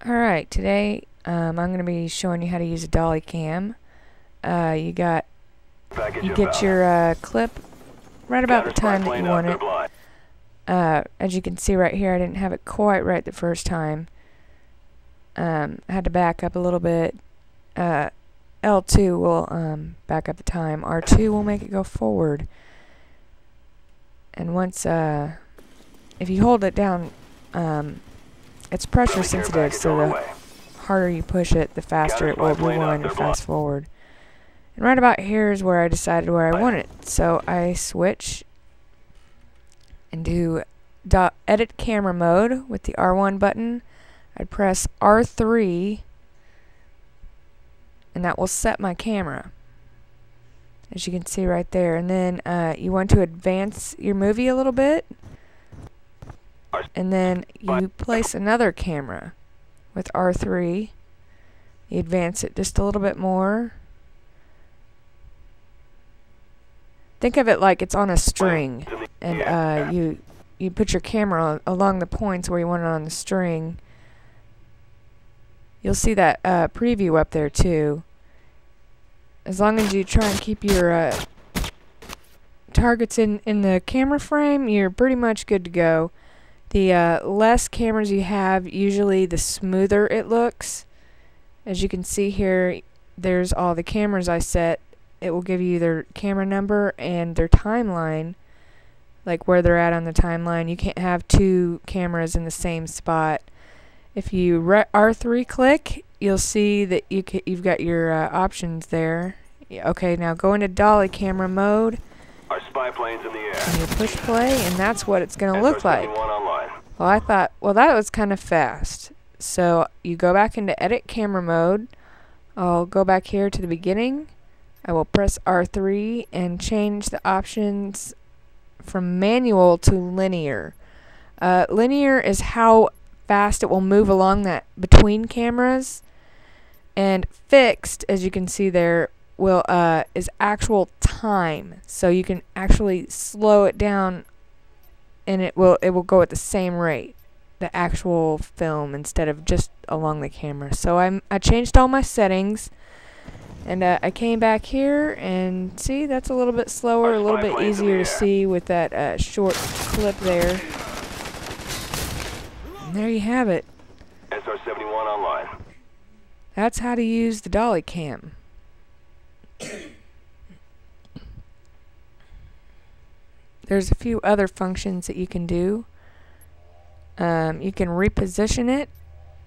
Alright, today I'm going to be showing you how to use a dolly cam. You get your clip right about the time that you want it. As you can see right here, I didn't have it quite right the first time. I had to back up a little bit. L2 will back up the time. R2 will make it go forward. And once, if you hold it down, it's pressure sensitive, so the harder you push it, the faster it will rewind or fast forward. And right about here is where I decided where I want it. So I switch and do edit camera mode with the R1 button. I press R3 and that will set my camera, as you can see right there. And then you want to advance your movie a little bit, and then you place another camera with R3. You advance it just a little bit more. Think of it like it's on a string, and you put your camera along the points where you want it on the string. You'll see that preview up there too. As long as you try and keep your targets in the camera frame, you're pretty much good to go. The less cameras you have, usually the smoother it looks. As you can see here, there's all the cameras I set. It will give you their camera number and their timeline, like where they're at on the timeline. You can't have two cameras in the same spot. If you R3 click, you'll see that you've got your options there. Okay, now go into dolly camera mode. Our spy plane's in the air. And you push play, and that's what it's going to look like. Well, I thought, well, that was kind of fast. So you go back into edit camera mode. I'll go back here to the beginning. I will press R3 and change the options from manual to linear. Linear is how fast it will move along that between cameras, and fixed, as you can see there, will is actual time. So you can actually slow it down, and it will go at the same rate, the actual film, instead of just along the camera. So I changed all my settings, and I came back here, and see, that's a little bit slower, a little bit easier to see with that short clip there. And there you have it. SR-71 online. That's how to use the dolly cam. There's a few other functions that you can do. You can reposition it.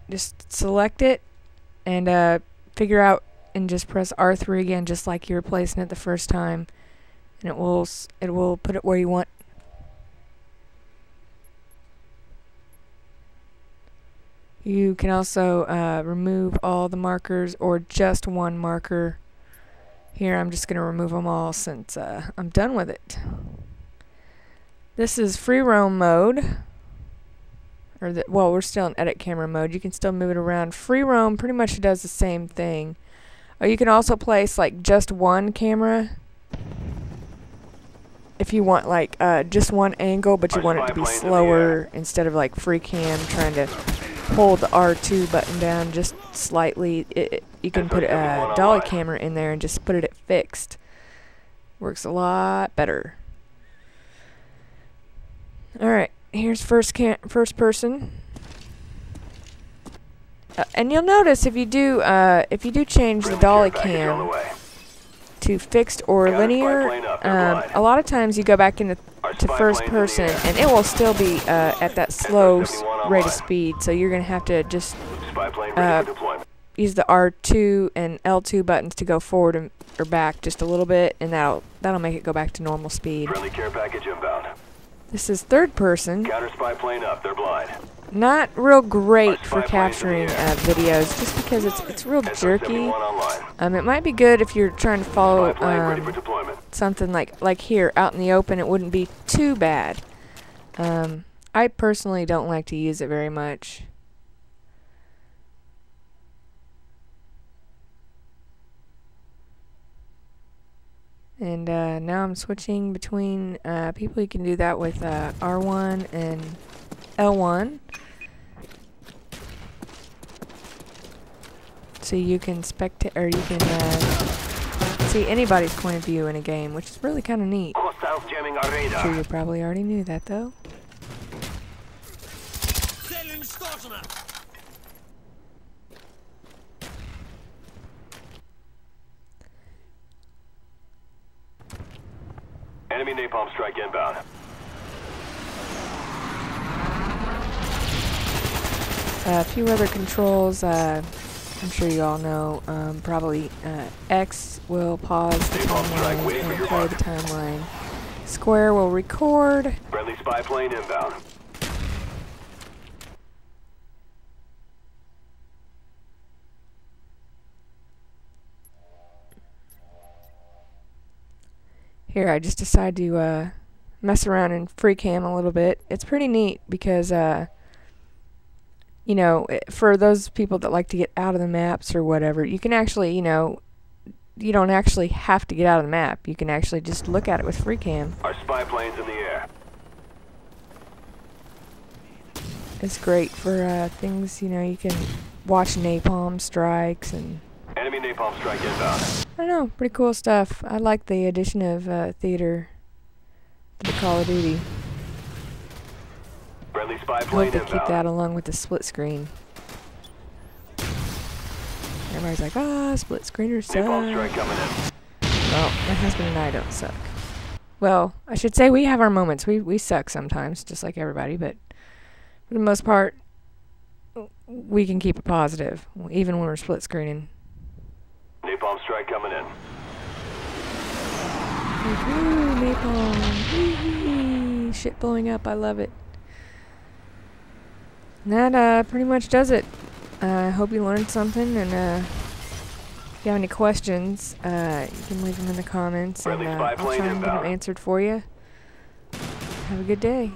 Just select it and figure out, and just press R3 again, just like you were placing it the first time, and it will put it where you want. You can also remove all the markers or just one marker. Here I'm just going to remove them all since I'm done with it. This is free roam mode, well, we're still in edit camera mode. You can still move it around. Free roam pretty much does the same thing. You can also place like just one camera if you want like just one angle, but you want it to be slower, instead of like free cam trying to hold the R2 button down just slightly. You can put a dolly camera in there and just put it at fixed. Works a lot better. Alright, here's first person. And you'll notice if you do change the dolly cam to fixed or linear, a lot of times you go back into first person, and it will still be at that slow rate of speed. So you're going to have to just use the R2 and L2 buttons to go forward or back just a little bit, and that'll make it go back to normal speed. Friendly care package inbound. This is third person. Counter spy plane up. They're blind. Not real great for capturing videos, just because it's real jerky. It might be good if you're trying to follow something like here out in the open. It wouldn't be too bad. I personally don't like to use it very much. And now I'm switching between people. You can do that with R1 and L1. so you can spectate, or you can see anybody's point of view in a game, which is really kind of neat. Hostiles jamming our I'm radar. sure you probably already knew that, though. Enemy napalm strike inbound. A few other controls, I'm sure you all know. Probably X will pause the timeline and play the timeline. Square will record. Friendly spy plane inbound. Here, I just decided to mess around in free cam a little bit. It's pretty neat because, you know, for those people that like to get out of the maps or whatever, you can actually, you know, you don't actually have to get out of the map. You can actually just look at it with free cam. Our spy plane's in the air. It's great for things, you know, you can watch napalm strikes and... Enemy napalm strike inbound. I don't know, pretty cool stuff. I like the addition of theater to the Call of Duty. Friendly spy I plane hope they inbound. keep that along with the split screen. Everybody's like, ah, split screeners suck. Napalm strike coming in. Well, my husband and I don't suck. Well, I should say we have our moments. We suck sometimes, just like everybody, but for the most part, we can keep it positive, even when we're split screening. Napalm strike coming in. Woohoo, napalm. Wee-hee. Shit blowing up, I love it. And that pretty much does it. I hope you learned something, and if you have any questions, you can leave them in the comments, and I'll try and get them answered for you. Have a good day.